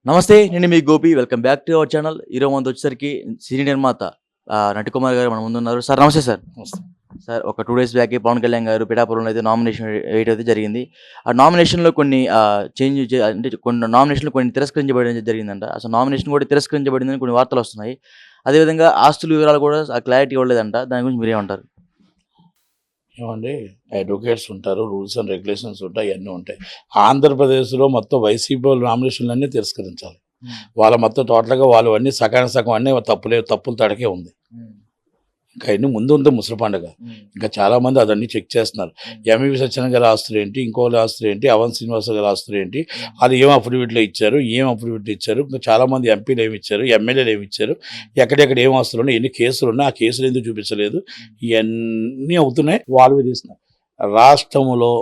నమస్తే. నేను మీ Gopi. Welcome back to our channel. ఈరోజు మనతో వచ్చేసరికి సినీ నిర్మాత నటికుమార్ గారు మన ముందున్నారు. సార్ నమస్తే సార్. నమస్తే. సార్ ఒక 2 డేస్ బ్యాకే పవన్ కళ్యాణ్ గారు పిఠాపురంలో అయితే నామినేషన్ వేయడం అయితే జరిగింది. ఆ నామినేషన్‌లో కొన్ని అంటే కొన్ని నామినేషన్‌లు కొన్ని తిరస్కరించబడడం జరిగిందంట. అసలు నామినేషన్ కూడా తిరస్కరించబడిందని కొన్ని వార్తలొస్తున్నాయి. అదేవిధంగా ఆస్తుల వివరాలు కూడా క్లారిటీ ఇవ్వలేదంట. దాని గురించి మీరేమంటారు? ఏమండి, అడ్వకేట్స్ ఉంటారు, రూల్స్ అండ్ రెగ్యులేషన్స్ ఉంటాయి, అన్నీ ఉంటాయి. ఆంధ్రప్రదేశ్లో మొత్తం వైసీపీ వాళ్ళ నామినేషన్లన్నీ తిరస్కరించాలి. వాళ్ళ మొత్తం టోటల్గా వాళ్ళు అన్నీ సగానికి సగం అన్నీ తప్పుల తడకే ఉంది. ఇంకా అన్ని ముందు ఉంది ముసలి పండుగ. ఇంకా చాలామంది అదన్నీ చెక్ చేస్తున్నారు. ఎంఈవి సత్యనారాయణ గారి ఆస్తులు ఏంటి, ఇంకోళ్ళ ఆస్తులు ఏంటి, అవన్ శ్రీనివాస గారి ఆస్తులు ఏంటి, అది ఏం అఫిడవిట్లో ఇచ్చారు, ఇంకా చాలామంది ఎంపీలు ఏమి ఇచ్చారు, ఎమ్మెల్యేలు ఏమి ఇచ్చారు, ఎక్కడెక్కడ ఏం ఆస్తులు ఉన్నాయి, ఎన్ని కేసులు ఉన్నాయి, ఆ కేసులు ఎందుకు చూపించలేదు, ఇవన్నీ అవుతున్నాయి. వాళ్ళు తీస్తున్నారు. రాష్ట్రంలో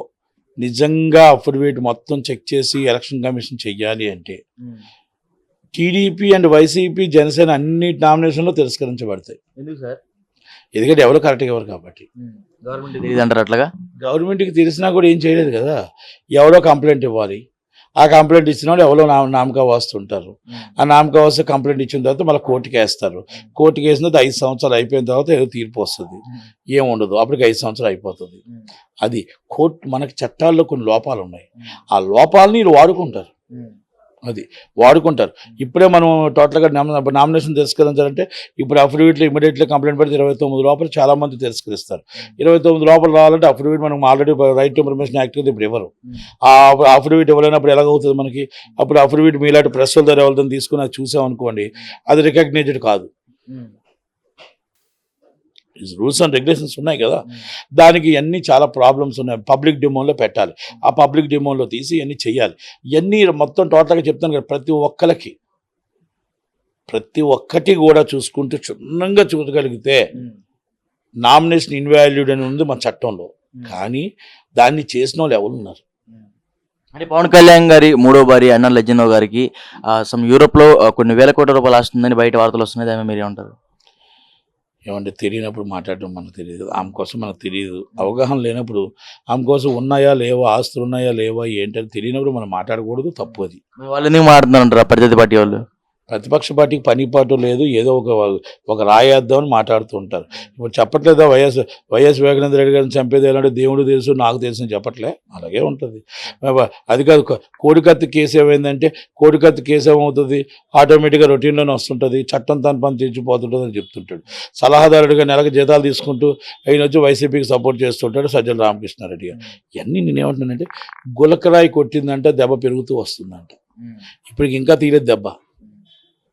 నిజంగా అఫిడవిట్ మొత్తం చెక్ చేసి ఎలక్షన్ కమిషన్ చెయ్యాలి అంటే టీడీపీ అండ్ వైసీపీ జనసేన అన్ని నామినేషన్లో తిరస్కరించబడతాయి. ఎందుకు సార్? ఎందుకంటే ఎవరు కరెక్ట్గా ఎవరు కాబట్టి. గవర్నమెంట్ తెలియదంటారు అట్లాగా? గవర్నమెంట్కి తెలిసినా కూడా ఏం చేయలేదు కదా. ఎవరో కంప్లైంట్ ఇవ్వాలి. ఆ కంప్లైంట్ ఇచ్చిన వాళ్ళు ఎవరో నామకా వస్తుంటారు. ఆ నామకా వస్తే కంప్లైంట్ ఇచ్చిన తర్వాత మళ్ళీ కోర్టుకి వేస్తారు. కోర్టుకి వేసిన తర్వాత 5 సంవత్సరాలు అయిపోయిన తర్వాత ఏదో తీర్పు వస్తుంది. ఏముండదు, అప్పటికి 5 సంవత్సరాలు అయిపోతుంది. అది కోర్టు. మనకి చట్టాల్లో కొన్ని లోపాలు ఉన్నాయి. ఆ లోపాలని వీళ్ళు వాడుకుంటారు. ఇప్పుడే మనం టోటల్గా నామినేషన్ తిరస్కరించాలంటే ఇప్పుడు అఫిడవిట్లో ఇమీడియట్లీ కంప్లైంట్ పెడితే 29 లోపల చాలామంది తిరస్కరిస్తారు. 29 లోపల రావాలంటే అఫిడవిట్ మనం already right to information act ఇప్పుడు ఇవ్వరు. ఆ అఫిడవిట్ ఇవ్వలేనప్పుడు ఎలాగవుతుంది మనకి? అప్పుడు అఫిడవిట్ మీలాంటి ప్రెస్ వాళ్ళ దగ్గర ఎవరితో తీసుకుని అది చూసామనుకోండి, అది రికగ్నైజ్డ్ కాదు. రూల్స్ అండ్ రెగ్యులేషన్స్ ఉన్నాయి కదా, దానికి ఇవన్నీ చాలా ప్రాబ్లమ్స్ ఉన్నాయి. పబ్లిక్ డిమోన్లో పెట్టాలి. ఆ పబ్లిక్ డిమోన్లో తీసి ఇవన్నీ చెయ్యాలి. ఇవన్నీ మొత్తం టోటల్గా చెప్తాను కదా, ప్రతి ఒక్కటి కూడా చూసుకుంటూ క్షుణ్ణంగా చూడగలిగితే నామినేషన్ ఇన్వాల్యూడ్ అని ఉంది మన చట్టంలో. కానీ దాన్ని చేసిన వాళ్ళు ఎవరున్నారు? అంటే పవన్ కళ్యాణ్ గారి మూడో భార్య అన్న లెజెండో గారికి యూరోప్లో కొన్ని వేల కోట్ల రూపాయలు ఆస్తుందని బయట వార్తలు వస్తున్నాయి. దాని మీరేమంటారు? ఏమంటే తెలియనప్పుడు మాట్లాడడం మనకు తెలియదు. ఆమె కోసం మనకు తెలియదు. అవగాహన లేనప్పుడు ఆమె కోసం ఉన్నాయా లేవా, ఆస్తులు ఉన్నాయా లేవా ఏంటని తెలియనప్పుడు మనం మాట్లాడకూడదు. తప్పు అది. వాళ్ళు ఎందుకు మాట్లాడుతున్నారంటారా ప్రతిపక్ష పార్టీ వాళ్ళు? ప్రతిపక్ష పార్టీకి పని పాటు లేదు, ఏదో ఒక రాయేద్దామని మాట్లాడుతూ ఉంటారు. ఇప్పుడు చెప్పట్లేదా వైఎస్ వివేకానంద రెడ్డి గారిని చంపేది ఎలాంటి దేవుడు తెలుసు నాకు తెలుసు అని చెప్పట్లే. అలాగే ఉంటుంది. అది కాదు, కోడికత్తి కేసు ఏమైందంటే కోడికత్తి కేసు ఏమవుతుంది, ఆటోమేటిక్గా రొటీన్లోనే వస్తుంటుంది, చట్టం తన పని తెచ్చిపోతుంటుంది అని చెప్తుంటాడు. సలహాదారుడిగా నెలకు జీతాలు తీసుకుంటూ ఆయన వచ్చి వైసీపీకి సపోర్ట్ చేస్తుంటాడు సజ్జల రామకృష్ణారెడ్డి గారు. ఇవన్నీ నేనేమంటున్నానంటే గులకరాయి కొట్టిందంట దెబ్బ పెరుగుతూ వస్తుందంట. ఇప్పటికి ఇంకా తీరేది దెబ్బ.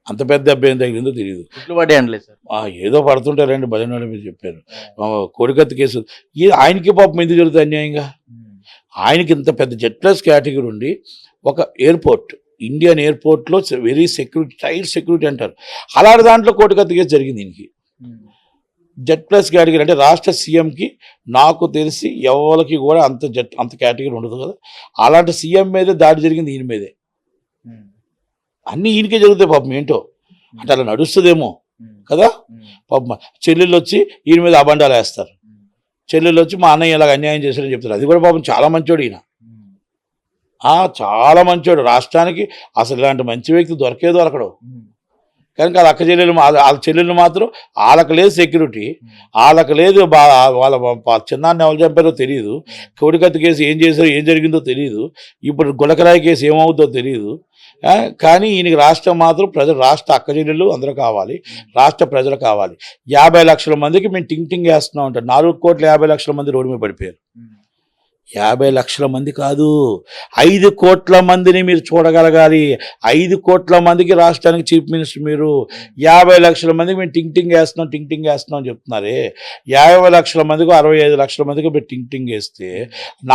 అంత పెద్ద దెబ్బ ఏం తగిలిందో తెలియదు. ఏదో పడుతుంటారండి భజన మీరు చెప్పారు. కోడికత్తి కేసు ఆయనకి పాపం ఎందుకు జరుగుతుంది అన్యాయంగా? ఆయనకి ఇంత పెద్ద జెడ్ ప్లస్ కేటగిరీ ఉండి ఒక ఎయిర్పోర్ట్, ఇండియన్ ఎయిర్పోర్ట్లో వెరీ సెక్యూరిటీ, టైట్ సెక్యూరిటీ అంటారు, అలాంటి దాంట్లో కోడికత్తి కేసు జరిగింది దీనికి. జెడ్ ప్లస్ కేటగిరీ అంటే రాష్ట్ర సీఎంకి నాకు తెలిసి ఎవరికి కూడా అంత కేటగిరీ ఉండదు కదా. అలాంటి సీఎం మీదే దాడి జరిగింది, ఈయన మీదే. అన్నీ ఈయనకే జరుగుతాయి పాపం. ఏంటో అంటే అలా నడుస్తుందేమో కదా. పాపం చెల్లెళ్ళు వచ్చి ఈయన మీద అబండాలు వేస్తారు. చెల్లెళ్ళు వచ్చి మా అన్నయ్య ఇలాగ అన్యాయం చేశారని చెప్తారు. అది కూడా పాపం చాలా మంచోడు ఈయన. చాలా మంచోడు. రాష్ట్రానికి అసలు ఇలాంటి మంచి వ్యక్తి దొరకడు. కనుక వాళ్ళ అక్క చెల్లెలు, వాళ్ళ చెల్లెళ్ళు మాత్రం వాళ్ళకి లేదు సెక్యూరిటీ, వాళ్ళకి లేదు. వాళ్ళ చిన్నాన్ని ఎవరు చంపారో తెలియదు. కోడికత్తి కేసు ఏం చేశారో ఏం జరిగిందో తెలియదు. ఇప్పుడు గులకరాయి కేసు ఏమవుతుందో తెలియదు. కానీ ఈయనకి రాష్ట్రం మాత్రం రాష్ట్ర అక్క చెల్లెళ్ళు అందరూ కావాలి, రాష్ట్ర ప్రజలు కావాలి. 50 లక్షల మందికి మేము టింగ్ వేస్తున్నాం అంటారు. 4,50,00,000 మంది రోడ్డు మీద పడిపోయారు. 50 లక్షల మంది కాదు, 5 కోట్ల మందిని మీరు చూడగలగాలి. 5 కోట్ల మందికి రాష్ట్రానికి చీఫ్ మినిస్టర్ మీరు. 50 లక్షల మందికి మేము టింగ్ వేస్తున్నాం అని చెప్తున్నారే. 50 లక్షల మందికి 65 లక్షల మందికి మీరు టింగ్ వేస్తే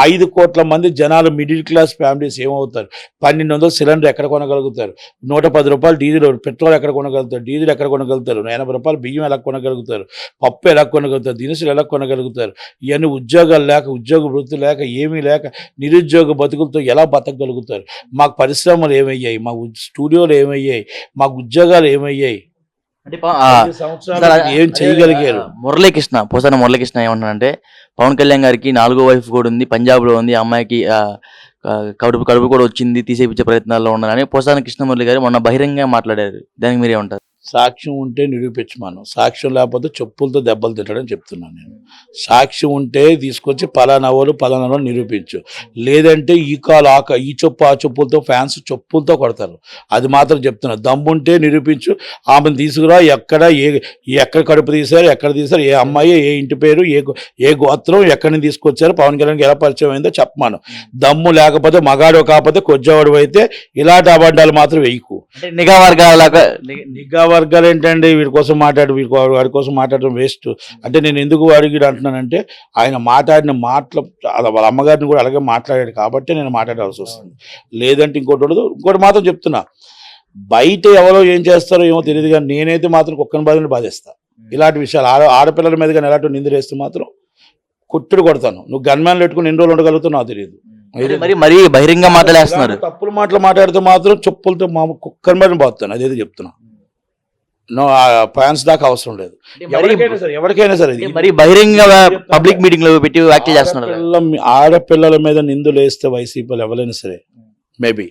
5 కోట్ల మంది జనాలు, మిడిల్ క్లాస్ ఫ్యామిలీస్ ఏమవుతారు? 1200 సిలిండర్ ఎక్కడ కొనగలుగుతారు? 110 రూపాయలు డీజిల్, పెట్రోల్ ఎక్కడ కొనగలుగుతారు? డీజిల్ ఎక్కడ కొనగలుగుతారు? 80 రూపాయలు బియ్యం ఎలా కొనగలుగుతారు? పప్పు ఎలా కొనగలుగుతారు? దినుసులు ఎలా కొనగలుగుతారు? ఇవన్నీ ఉద్యోగాలు లేక, ఉద్యోగ వృత్తి లేక, ఏమీ లేక నిరుద్యోగ బతుకులతో ఎలా బతకగలుగుతారు? మాకు పరిశ్రమలు ఏమయ్యాయి? మా స్టూడియోలు ఏమయ్యాయి? మాకు ఉద్యోగాలు ఏమయ్యాయి? అంటే ఏం చేయగలిగారు? పోసాన మురళీకృష్ణ ఏమంటున్నారంటే పవన్ కళ్యాణ్ గారికి 4వ వైఫ్ కూడా ఉంది, పంజాబ్లో ఉంది. అమ్మాయికి కడుపు కడుపు కూడా వచ్చింది, తీసేపించే ప్రయత్నాల్లో ఉన్నారని పోసాని కృష్ణమురళి గారు మొన్న బహిరంగంగా మాట్లాడారు. దానికి మీరేమంటారు? సాక్ష్యం ఉంటే నిరూపించమను, సాక్ష్యం లేకపోతే చెప్పులతో దెబ్బలు తిట్టడని చెప్తున్నాను నేను. సాక్ష్యం ఉంటే తీసుకొచ్చి పలానా వాళ్ళు నిరూపించు, లేదంటే ఈ చెప్పు ఆ చెప్పులతో ఫ్యాన్స్ చెప్పులతో కొడతారు. అది మాత్రం చెప్తున్నా. దమ్ముంటే నిరూపించు, ఆమెను తీసుకురా, ఎక్కడ కడుపు తీశారు, ఎక్కడ తీశారు, ఏ అమ్మాయి, ఏ ఇంటి పేరు, ఏ గోత్రం, ఎక్కడి నుంచి తీసుకొచ్చారు, పవన్ కళ్యాణ్కి ఎలా పరిచయం అయిందో చెప్పమాను. దమ్ము లేకపోతే, మగాడు కాకపోతే కొజ్జావాడు అయితే ఇలాంటి అబద్ధాలు మాత్రం వేయకు. నిఘా నిఘా వర్గాలు ఏంటండి, వాడి కోసం మాట్లాడడం వేస్ట్. అంటే నేను ఎందుకు వాడికి అంటున్నానంటే, ఆయన మాట్లాడిన మాటలు వాళ్ళ అమ్మగారిని కూడా అలాగే మాట్లాడాడు కాబట్టి నేను మాట్లాడాల్సి వస్తుంది. లేదంటే ఇంకోటి మాత్రం చెప్తున్నా, బయట ఎవరో ఏం చేస్తారో ఏమో తెలియదు, కానీ నేనైతే మాత్రం కుక్కని బాధిస్తా. ఇలాంటి విషయాలు ఆడపిల్లల మీద కానీ ఎలాంటి నిందలేస్తే మాత్రం కొడతాను. నువ్వు గన్మ్యాన్లు పెట్టుకుని ఎన్ని రోజులు ఉండగలుగుతావు నాకు తెలియదు. మరి బహిరంగ మాట్లాడేస్తున్నారు. తప్పులు మాట్లాడితే మాత్రం చెప్పులతో కుక్కని బాధని పోతాను. అదేదో చెప్తున్నా. ఫ్యాన్స్ దాకా అవసరం లేదు. ఎవరికైనా సరే మరి బహిరంగ పబ్లిక్ మీటింగ్ లో పెట్టి వ్యాఖ్యలు చేస్తున్నారు. ఆడపిల్లల మీద నిందులు వేస్తే వైసీపీలు ఎవరైనా సరే మేబీ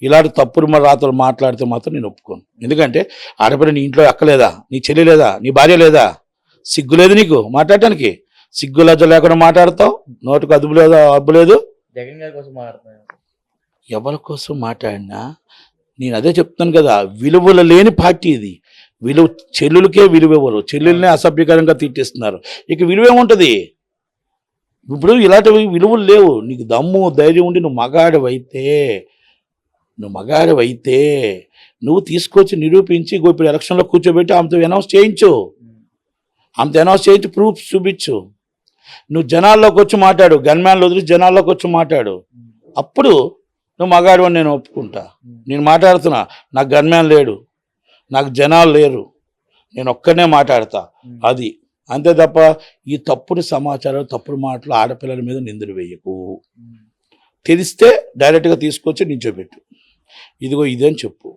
ఇలాంటి తప్పుడు రాతలు మాట్లాడితే మాత్రం నేను ఒప్పుకోను. ఎందుకంటే ఆడపిల్ల నీ ఇంట్లో ఎక్కలేదా, నీ చెల్లి లేదా, నీ భార్య లేదా, సిగ్గు లేదు నీకు మాట్లాడటానికి? సిగ్గు లజ్జ లేకుండా మాట్లాడతావు, నోటుకు అదుపు లేదు, అబ్బు లేదు. జగన్ గారి కోసం మాట్లాడుతున్నారు. ఎవరి కోసం మాట్లాడినా నేను అదే చెప్తాను కదా, విలువలు లేని పార్టీ ఇది. చెల్లులకే విలువ ఇవ్వరు, చెల్లెల్నే అసభ్యకరంగా తిట్టేస్తున్నారు. ఇక విలువ ఏముంటుంది? ఇప్పుడు ఇలాంటి విలువలు లేవు. నీకు దమ్ము ధైర్యం ఉండి నువ్వు మగాడివైతే నువ్వు తీసుకొచ్చి నిరూపించి ఇప్పుడు ఎలక్షన్లో కూర్చోబెట్టి ఆమెతో అనౌన్స్ చేయించు, ప్రూఫ్ చూపించు. నువ్వు జనాల్లోకి వచ్చి మాట్లాడు, గన్మ్యాన్లు వదిలి జనాల్లోకి వచ్చి మాట్లాడు. అప్పుడు నువ్వు మగాడు అని నేను ఒప్పుకుంటా. నేను మాట్లాడుతున్నా, నాకు గన్మ్యాన్ లేడు, నాకు జనాలు లేరు, నేను ఒక్కనే మాట్లాడతా. అది అంతే తప్ప ఈ తప్పుడు సమాచారం, తప్పుడు మాటలు ఆడపిల్లల మీద నిందలు వేయకు. తెలిస్తే డైరెక్ట్గా తీసుకొచ్చి నించోబెట్టు, ఇదిగో ఇదని చెప్పు.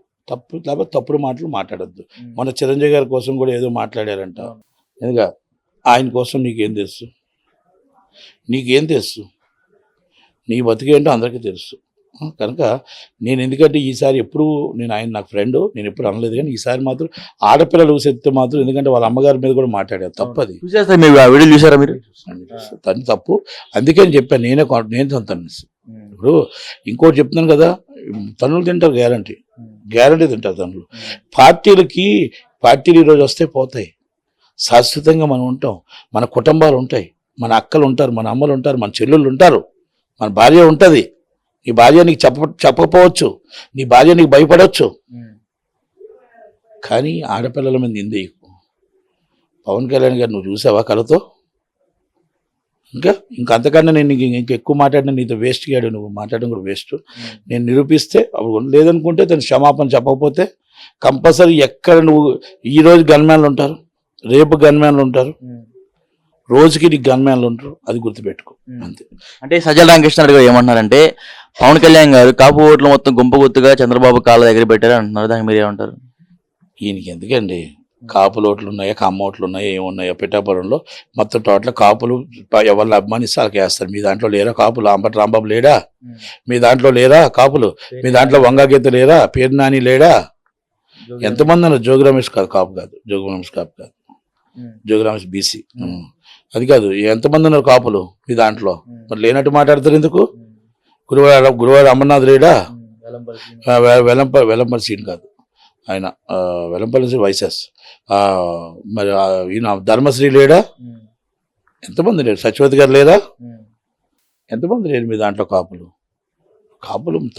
తప్పుడు మాటలు మాట్లాడద్దు. మన చిరంజీవి గారి కోసం కూడా ఏదో మాట్లాడారంట. ఎందుక ఆయన కోసం నీకేం తెలుసు? నీ బతికేంటో అందరికీ తెలుసు. కనుక నేను ఎందుకంటే ఈసారి ఎప్పుడు ఆయన నాకు ఫ్రెండ్, నేను ఎప్పుడు అనలేదు, కానీ ఈసారి మాత్రం ఆడపిల్లలు చెప్తే మాత్రం, ఎందుకంటే వాళ్ళ అమ్మగారి మీద కూడా మాట్లాడారు. తప్పది. చూసారా మీరు? తను తప్పు. అందుకే నేను చెప్పాను, నేను సొంతం. ఇప్పుడు ఇంకోటి చెప్తున్నాను కదా, తనులు తింటారు, గ్యారంటీ తింటారు తనులు. పార్టీలు ఈరోజు వస్తే పోతాయి, శాశ్వతంగా మనం ఉంటాం. మన కుటుంబాలు ఉంటాయి, మన అక్కలు ఉంటారు, మన అమ్మలు ఉంటారు, మన చెల్లెళ్ళు ఉంటారు, మన భార్య ఉంటుంది. నీ భార్య నీకు చెప్పకపోవచ్చు, నీ భార్య నీకు భయపడవచ్చు, కానీ ఆడపిల్లల మీద నిందేయకు. పవన్ కళ్యాణ్ గారు నువ్వు చూసావా కళతో? ఇంకా అంతకన్నా నేను ఎక్కువ మాట్లాడినా నీతో వేస్ట్ గాడు, నువ్వు మాట్లాడడం కూడా వేస్ట్. నేను నిరూపిస్తే అప్పుడు, లేదనుకుంటే తను క్షమాపణ చెప్పకపోతే కంపల్సరీ ఎక్కడ నువ్వు ఈరోజు గన్మ్యాన్లు ఉంటారు, రేపు గన్మ్యాన్లు ఉంటారు, రోజుకి నీకు గన్మ్యాన్లు ఉంటారు. అది గుర్తుపెట్టుకో అంతే. అంటే సజ్జల రామకృష్ణారెడ్డి గారు ఏమంటున్నారంటే, పవన్ కళ్యాణ్ గారు కాపు ఓట్లు మొత్తం గుంపుగుత్తుగా చంద్రబాబు కాళ్ళ దగ్గర పెట్టారు అంటున్నారు. దానికి మీరు ఏమంటారు? ఈయనకి ఎందుకండి? కాపులు ఓట్లు ఉన్నాయా, కమ్మ ఓట్లు ఉన్నాయా, ఏమున్నాయా? పిఠాపురంలో మొత్తం టోటల్ కాపులు ఎవరిని అభిమానిస్తే వాళ్ళకి వేస్తారు. మీ దాంట్లో లేరా కాపులు? అంబటి రాంబాబు లేడా? మీ దాంట్లో లేరా కాపులు? మీ దాంట్లో వంగగీత లేరా? పేరు నాని లేడా? ఎంతమంది అన్నారు? జోగి రమేష్ కాదు కాపు కాదు, జోగి రమేష్ బీసీ. అది కాదు, ఎంతమంది ఉన్నారు కాపులు మీ దాంట్లో? మరి లేనట్టు మాట్లాడతారు ఎందుకు? గురువాడ అమర్నాథ్ లేడా? వెలంపల్లి సీన్ కాదు ఆయన, వెలంపల్లి వైసెస్. మరి ఈయన ధర్మశ్రీ లేడా? ఎంతమంది లేరు? సత్యవతి గారు లేరా? ఎంతమంది లేరు మీ దాంట్లో కాపులు?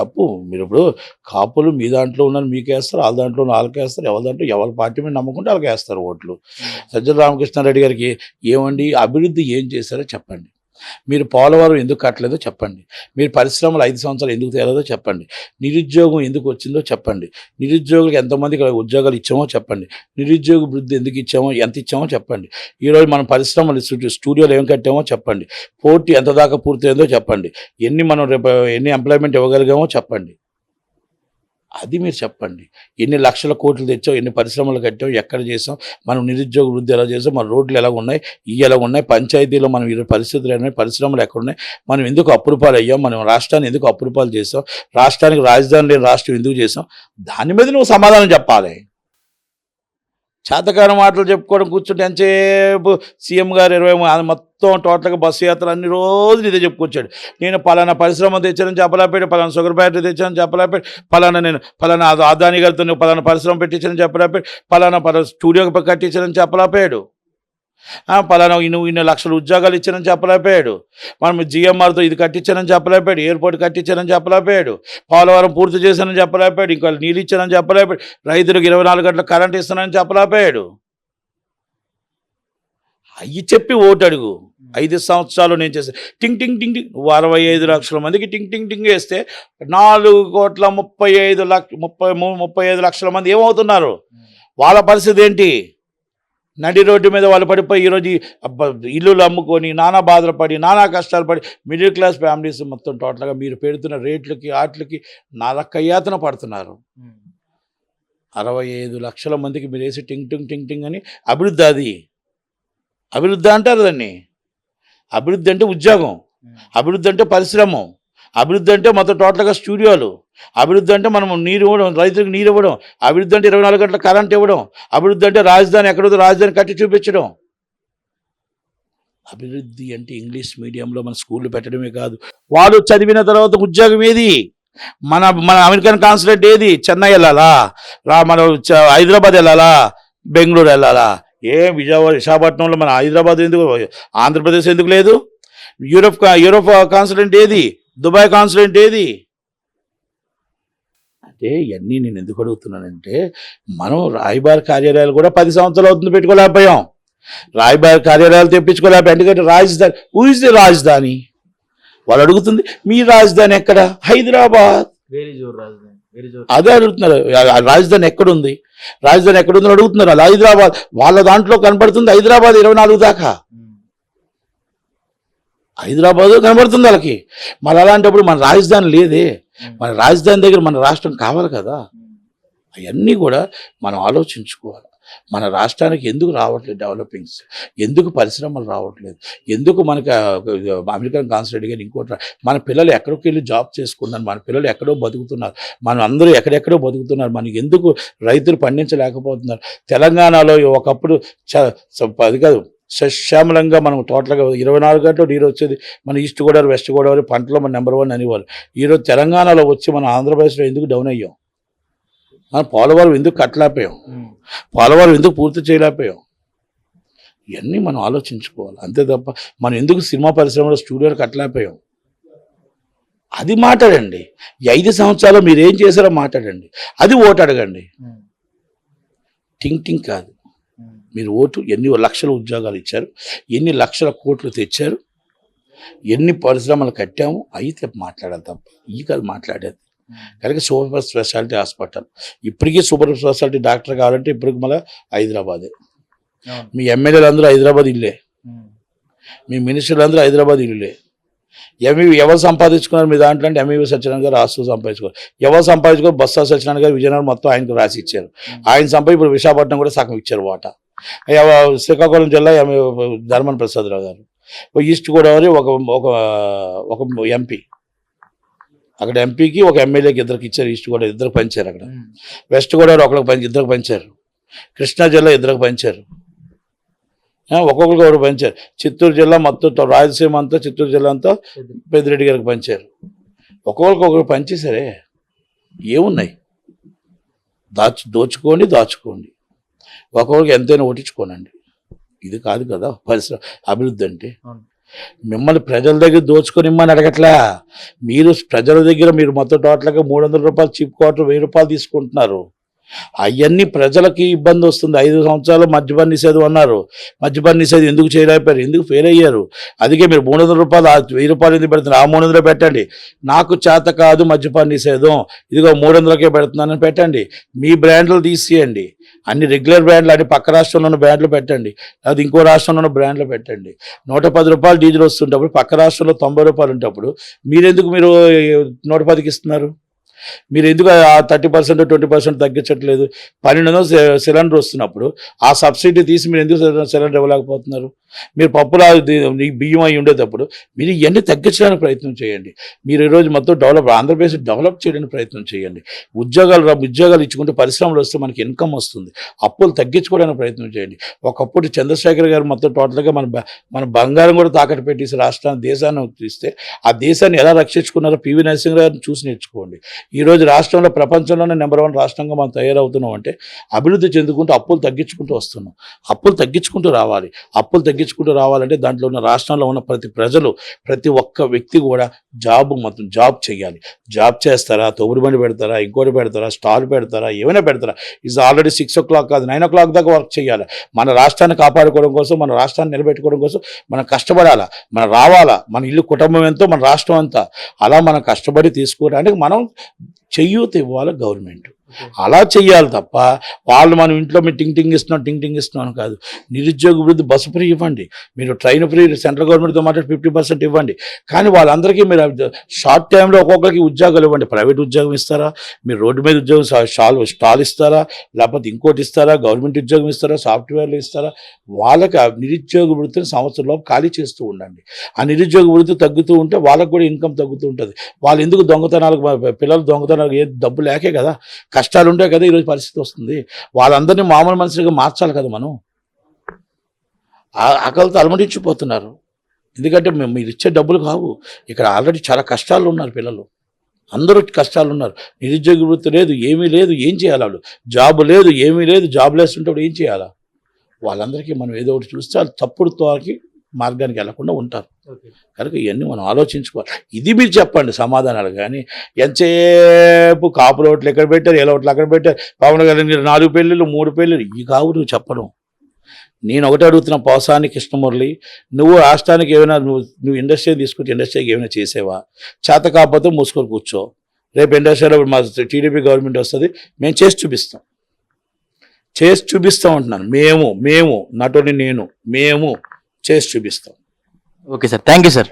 తప్పు. మీరు ఇప్పుడు కాపులు మీ దాంట్లో ఉన్నారు మీకు వేస్తారు, వాళ్ళ దాంట్లో వాళ్ళకి వేస్తారు, ఎవరి దాంట్లో ఎవరి పార్టీ మీద నమ్ముకుంటే వాళ్ళకి వేస్తారు ఓట్లు. సజ్జల రామకృష్ణారెడ్డి గారికి ఏమండి అభివృద్ధి ఏం చేశారో చెప్పండి. మీరు పోలవరం ఎందుకు కట్టలేదో చెప్పండి. మీరు పరిశ్రమలు 5 సంవత్సరాలు ఎందుకు తేలేదో చెప్పండి. నిరుద్యోగం ఎందుకు వచ్చిందో చెప్పండి. నిరుద్యోగులకు ఎంతమందికి ఉద్యోగాలు ఇచ్చామో చెప్పండి. నిరుద్యోగ వృద్ధి ఎందుకు ఇచ్చామో, ఎంత ఇచ్చామో చెప్పండి. ఈరోజు మనం పరిశ్రమలు స్టూడియోలు ఏం కట్టామో చెప్పండి. పోర్టు ఎంత దాకా పూర్తయిందో చెప్పండి. ఎన్ని ఎంప్లాయ్మెంట్ ఇవ్వగలిగామో చెప్పండి. అది మీరు చెప్పండి. ఎన్ని లక్షల కోట్లు తెచ్చాం, ఎన్ని పరిశ్రమలు కట్టాం, ఎక్కడ చేసాం, మనం నిరుద్యోగ వృద్ధి ఎలా చేసాం, మన రోడ్లు ఎలా ఉన్నాయి, ఇవి ఎలా ఉన్నాయి, పంచాయతీలో మనం ఈ పరిస్థితులు ఏమైనా, పరిశ్రమలు ఎక్కడున్నాయి, మనం ఎందుకు అప్పురూపాలు అయ్యాం, మనం రాష్ట్రాన్ని ఎందుకు అప్పురూపాలు చేసాం, రాష్ట్రానికి రాజధాని లేని రాష్ట్రం ఎందుకు చేసాం, దాని మీద నువ్వు సమాధానం చెప్పాలి. చేతకాని మాటలు చెప్పుకోవడం కూర్చుంటే ఎంతసేపు సీఎం గారు 20 మొత్తం టోటల్గా బస్సు యాత్ర అన్ని రోజులు ఇదే చెప్పుకొచ్చాడు. నేను పలానా పరిశ్రమ తెచ్చానని చెప్పలేపాడు, పలానా షుగర్ ఫ్యాక్టరీ తెచ్చానని చెప్పలేపాడు, పలానా అదాని గారితో పలానా పరిశ్రమ పెట్టించానని చెప్పలేపాడు, పలానా స్టూడియో కట్టించానని చెప్పలేపాడు, పలానా ఇన్ని లక్షల ఉద్యోగాలు ఇచ్చానని చెప్పలేపాడు, మనం జిఎంఆర్తో ఇది కట్టించానని చెప్పలేపాడు, ఎయిర్పోర్ట్ కట్టించానని చెప్పలేపాడు, పోలవరం పూర్తి చేశానని చెప్పలేపాడు, ఇంకా నీళ్ళు ఇచ్చానని చెప్పలేపాడు, రైతులకు 24 గంటల కరెంట్ ఇస్తానని చెప్పలేపాడు. అవి చెప్పి ఓటు అడుగు. 5 సంవత్సరాలు నేను చేశాను టింగ్ టింగ్ టింగ్ టింగ్. 65 లక్షల మందికి టింగ్ టింగ్ టింగ్ వేస్తే 4,35 లక్షల మంది ఏమవుతున్నారు? వాళ్ళ పరిస్థితి ఏంటి? నడి రోడ్డు మీద వాళ్ళు పడిపోయి ఈరోజు ఇల్లులు అమ్ముకొని నానా బాధలు పడి, నానా కష్టాలు పడి, మిడిల్ క్లాస్ ఫ్యామిలీస్ మొత్తం టోటల్గా మీరు పెడుతున్న రేట్లకి వాటికి నరకయాతన పడుతున్నారు. 65 లక్షల మందికి మీరు వేసి టింగ్ టింగ్ టింగ్ టింగ్ అని అభివృద్ధి. అది అభివృద్ధి అంటారు దాన్ని. అభివృద్ధి అంటే ఉద్యోగం, అభివృద్ధి అంటే పరిశ్రమ, అభివృద్ధి అంటే మొత్తం టోటల్గా స్టూడియోలు, అభివృద్ధి అంటే మనం నీరు ఇవ్వడం, రైతులకు నీరు ఇవ్వడం, అభివృద్ధి అంటే 24 గంటల కరెంట్ ఇవ్వడం, అభివృద్ధి అంటే రాజధాని ఎక్కడో రాజధాని కట్టి చూపించడం. అభివృద్ధి అంటే ఇంగ్లీష్ మీడియంలో మన స్కూళ్ళు పెట్టడమే కాదు, వాడు చదివిన తర్వాత ఉద్యోగం ఏది? మన అమెరికన్ కాన్సులేట్ ఏది? చెన్నై వెళ్ళాలా, మన హైదరాబాద్ వెళ్ళాలా, బెంగళూరు వెళ్ళాలా? విశాఖపట్నంలో మన హైదరాబాద్ ఎందుకు, ఆంధ్రప్రదేశ్ ఎందుకు లేదు? యూరోప్ కాన్సులేట్ ఏది? దుబాయ్ కాన్సులేట్ ఏది? అంటే ఇవన్నీ నేను ఎందుకు అడుగుతున్నానంటే, మనం రాయబార కార్యాలయాలు కూడా 10 సంవత్సరాలు అవుతుంది పెట్టుకోలేకపోయాం. రాయబార కార్యాలయాలు తెప్పించుకోలేకపోయాం. ఎందుకంటే రాజధాని, హూ ఇస్ ది రాజధాని? వాళ్ళు అడుగుతుంది మీ రాజధాని ఎక్కడ? హైదరాబాద్. అదే అడుగుతున్నారు, రాజధాని ఎక్కడుంది, రాజధాని ఎక్కడుందని అడుగుతున్నారు. అది హైదరాబాద్. వాళ్ళ దాంట్లో కనపడుతుంది హైదరాబాద్ 24 దాకా, హైదరాబాద్ కనబడుతుంది వాళ్ళకి. మరి అలాంటప్పుడు మన రాజధాని లేదే, మన రాజధాని దగ్గర మన రాష్ట్రం కావాలి కదా. అవన్నీ కూడా మనం ఆలోచించుకోవాలి. మన రాష్ట్రానికి ఎందుకు రావట్లేదు డెవలపింగ్స్, ఎందుకు పరిశ్రమలు రావట్లేదు, ఎందుకు మనకి అమెరికన్ కాన్సులేట్ కానీ ఇంకోటి మన పిల్లలు ఎక్కడికి వెళ్ళి జాబ్ చేసుకున్నారు, మన పిల్లలు ఎక్కడో బతుకుతున్నారు, మనం అందరూ ఎక్కడెక్కడో బతుకుతున్నారు, మనకి ఎందుకు రైతులు పండించలేకపోతున్నారు? తెలంగాణలో ఒకప్పుడు అది కాదు సశ్యామలంగా మనం టోటల్గా 24 గంటలు నీరు వచ్చేది. మన ఈస్ట్ గోదావరి, వెస్ట్ గోదావరి పంటలో మన నెంబర్ 1 అనేవాళ్ళు. ఈరోజు తెలంగాణలో వచ్చి మన ఆంధ్రప్రదేశ్లో ఎందుకు డౌన్ అయ్యాం? మనం పోలవరం ఎందుకు కట్టలేకపోయాం? పోలవరం ఎందుకు పూర్తి చేయలేకపోయాం? ఇవన్నీ మనం ఆలోచించుకోవాలి. అంతే తప్ప మనం ఎందుకు సినిమా పరిశ్రమలో స్టూడియోలు కట్టలేకపోయాం? అది మాట్లాడండి. ఈ 5 సంవత్సరాలు మీరు ఏం చేశారో మాట్లాడండి. అది ఓటు అడగండి. టింగ్ టింగ్ కాదు. మీరు ఓటు ఎన్ని లక్షల ఉద్యోగాలు ఇచ్చారు, ఎన్ని లక్షల కోట్లు తెచ్చారు, ఎన్ని పరిశ్రమలు కట్టాము, అయితే మాట్లాడాలి తప్ప ఈ కాదు మాట్లాడేది. కనుక సూపర్ స్పెషాలిటీ హాస్పిటల్, ఇప్పటికీ సూపర్ స్పెషాలిటీ డాక్టర్ కావాలంటే ఇప్పటికి మళ్ళీ హైదరాబాదే. మీ ఎమ్మెల్యేలు అందరూ హైదరాబాద్ ఇల్లే, మీ మినిస్టర్లు అందరూ హైదరాబాద్ ఇల్లులే. ఎవరు సంపాదించుకున్నారు మీ దాంట్లో అంటే ఎంఈవి సత్యనారాయణ గారు ఆస్తులు సంపాదించుకోరు. ఎవరు సంపాదించుకోరు? బొత్స సత్యనారాయణ గారు విజయనగరం మొత్తం ఆయనకు రాసి ఇచ్చారు. ఆయన ఇప్పుడు విశాఖపట్నం కూడా సగం ఇచ్చారు వాటా. శ్రీకాకుళం జిల్లా ధర్మన్ ప్రసాదరావు గారు, ఈస్ట్ గోదావరి ఒక ఎంపీ, అక్కడ ఎంపీకి ఒక ఎమ్మెల్యేకి ఇద్దరికి ఇచ్చారు. ఈస్ట్ గోదావరి ఇద్దరికి పంచారు. అక్కడ వెస్ట్ గోదావరి ఇద్దరికి పంచారు. కృష్ణా జిల్లా ఇద్దరికి పంచారు. ఒక్కొక్కరికి ఒకరు పంచారు. చిత్తూరు జిల్లా మొత్తం రాయలసీమ అంతా, చిత్తూరు జిల్లా అంతా పెద్దిరెడ్డి గారికి పంచారు. ఒక్కొక్కరికి ఒకరు పంచేసరే ఏమున్నాయి? దాచుకోండి. ఒక్కొక్కరికి ఎంతైనా ఓటించుకోనండి. ఇది కాదు కదా పరిశ్రమ అభివృద్ధి అంటే. మిమ్మల్ని ప్రజల దగ్గర దోచుకొనిమ్మని అడగట్లా. మీరు ప్రజల దగ్గర మీరు మొత్తం టోటల్గా 300 రూపాయలు చీప్ క్వార్టర్ 1000 రూపాయలు తీసుకుంటున్నారు. అవన్నీ ప్రజలకి ఇబ్బంది వస్తుంది. 5 సంవత్సరాలు మద్యపాన నిషేధం అన్నారు. మద్యపాన నిషేధం ఎందుకు చేయలేకపోయారు? ఎందుకు ఫెయిల్ అయ్యారు? అందుకే మీరు 300 రూపాయలు 1000 రూపాయలు ఎందుకు పెడుతున్నారు? ఆ 300 పెట్టండి. నాకు చేత కాదు మద్యపాన నిషేధం, ఇదిగో 300కే పెడుతున్నానని పెట్టండి. మీ బ్రాండ్లు తీసేయండి. అన్ని రెగ్యులర్ బ్రాండ్లు, అన్ని పక్క రాష్ట్రంలో ఉన్న బ్రాండ్లు పెట్టండి, అది ఇంకో రాష్ట్రంలో ఉన్న బ్రాండ్లు పెట్టండి. 110 రూపాయలు డీజిల్ వస్తుంటప్పుడు పక్క రాష్ట్రంలో 90 రూపాయలు ఉంటప్పుడు మీరు 110కి ఇస్తున్నారు? మీరు ఎందుకు ఆ 30% 20% తగ్గించట్లేదు? 1200 సిలిండర్ వస్తున్నప్పుడు ఆ సబ్సిడీ తీసి మీరు ఎందుకు సిలిండర్ ఇవ్వలేకపోతున్నారు? మీరు పప్పులు బియ్యం అయి ఉండేటప్పుడు మీరు ఇవన్నీ తగ్గించడానికి ప్రయత్నం చేయండి. మీరు ఈరోజు మొత్తం ఆంధ్రప్రదేశ్ డెవలప్ చేయడానికి ప్రయత్నం చేయండి. ఉద్యోగాలు ఇచ్చుకుంటే పరిశ్రమలు వస్తే మనకి ఇన్కమ్ వస్తుంది. అప్పులు తగ్గించుకోవడానికి ప్రయత్నం చేయండి. ఒకప్పుడు చంద్రశేఖర్ గారు మొత్తం టోటల్గా మన బంగారం కూడా తాకట్టు పెట్టేసి దేశాన్ని తీస్తే ఆ దేశాన్ని ఎలా రక్షించుకున్నారో పివి నరసింహరావు గారిని చూసి నేర్చుకోండి. ఈరోజు రాష్ట్రంలో ప్రపంచంలోనే నెంబర్ 1 రాష్ట్రంగా మనం తయారవుతున్నాం అంటే అభివృద్ధి చెందుకుంటూ అప్పులు తగ్గించుకుంటూ వస్తున్నాం. అప్పులు తగ్గించుకుంటూ రావాలంటే దాంట్లో ఉన్న రాష్ట్రంలో ఉన్న ప్రతి ఒక్క వ్యక్తి కూడా జాబ్ చేయాలి. జాబ్ చేస్తారా, తోపుడు బండి పెడతారా, ఇంకోటి పెడతారా, స్టాల్ పెడతారా, ఏమైనా పెడతారా, ఇది ఆల్రెడీ 6 o'clock కాదు 9 o'clock దాకా వర్క్ చేయాలి. మన రాష్ట్రాన్ని కాపాడుకోవడం కోసం, మన రాష్ట్రాన్ని నిలబెట్టుకోవడం కోసం మనం కష్టపడాలా, మనం రావాలా. మన ఇల్లు కుటుంబం ఎంతో మన రాష్ట్రం అంతా. అలా మనం కష్టపడి తీసుకోవడానికి మనం చెయ్యూత ఇవ్వాలి గవర్నమెంట్. అలా చెయ్యాలి తప్ప వాళ్ళు మనం ఇంట్లో మీరు టింగ్ ఇస్తున్నాం కాదు. నిరుద్యోగ వృద్ధి బస్సు ఫ్రీ ఇవ్వండి, మీరు ట్రైన్ ఫ్రీ సెంట్రల్ గవర్నమెంట్తో మాట్లాడి 50% ఇవ్వండి. కానీ వాళ్ళందరికీ మీరు షార్ట్ టైంలో ఒక్కొక్కరికి ఉద్యోగాలు ఇవ్వండి. ప్రైవేట్ ఉద్యోగం ఇస్తారా, మీరు రోడ్డు మీద ఉద్యోగం స్టాల్ ఇస్తారా, లేకపోతే ఇంకోటి ఇస్తారా, గవర్నమెంట్ ఉద్యోగం ఇస్తారా, సాఫ్ట్వేర్లు ఇస్తారా, వాళ్ళకి ఆ నిరుద్యోగ వృత్తిని సంవత్సరంలోపు ఖాళీ చేస్తూ ఉండండి. ఆ నిరుద్యోగ వృత్తి తగ్గుతూ ఉంటే వాళ్ళకు కూడా ఇన్కమ్ తగ్గుతూ ఉంటుంది. వాళ్ళు ఎందుకు పిల్లలు దొంగతనాలకు ఏ డబ్బు లేకే కదా, కష్టాలు ఉంటాయి కదా ఈరోజు పరిస్థితి వస్తుంది. వాళ్ళందరినీ మామూలు మనుషులుగా మార్చాలి కదా మనం. ఆకలితో అలమటించిపోతున్నారు. ఎందుకంటే మీరు ఇచ్చే డబ్బులు కావు. ఇక్కడ ఆల్రెడీ చాలా కష్టాలు ఉన్నారు పిల్లలు, అందరూ కష్టాలు ఉన్నారు. నిరుద్యోగ వృత్తి లేదు, ఏమీ లేదు, ఏం చేయాలి? వాళ్ళు జాబ్ లేదు, ఏమీ లేదు, జాబ్ లేస్తుంటే ఏం చేయాలా? వాళ్ళందరికీ మనం ఏదో ఒకటి చూస్తే వాళ్ళు తప్పుడు తోకి మార్గానికి వెళ్లకుండా ఉంటారు. కనుక ఇవన్నీ మనం ఆలోచించుకోవాలి. ఇది మీరు చెప్పండి సమాధానాలు. కానీ ఎంతసేపు కాపుల ఓట్లు ఎక్కడ పెట్టారు, ఎలా ఓట్లు అక్కడ పెట్టారు, పవన్ కళ్యాణ్ 4 పెళ్ళిళ్ళు 3 పెళ్ళిళ్ళు, ఈ కావు నువ్వు చెప్పడం. నేను ఒకటే అడుగుతున్నా, పోసాని కృష్ణమురళి, నువ్వు రాష్ట్రానికి ఏమైనా నువ్వు ఇండస్ట్రీ తీసుకుంటే ఇండస్ట్రీకి ఏమైనా చేసేవా? చేత కాకపోతే మూసుకొని కూర్చో. రేపు ఇండస్ట్రీలో మా టీడీపీ గవర్నమెంట్ వస్తుంది, మేము చేసి చూపిస్తాం అంటున్నాను. మేము నాట్ ఓన్లీ నేను, మేము చేసి చూపిస్తాం. Okay sir, thank you sir.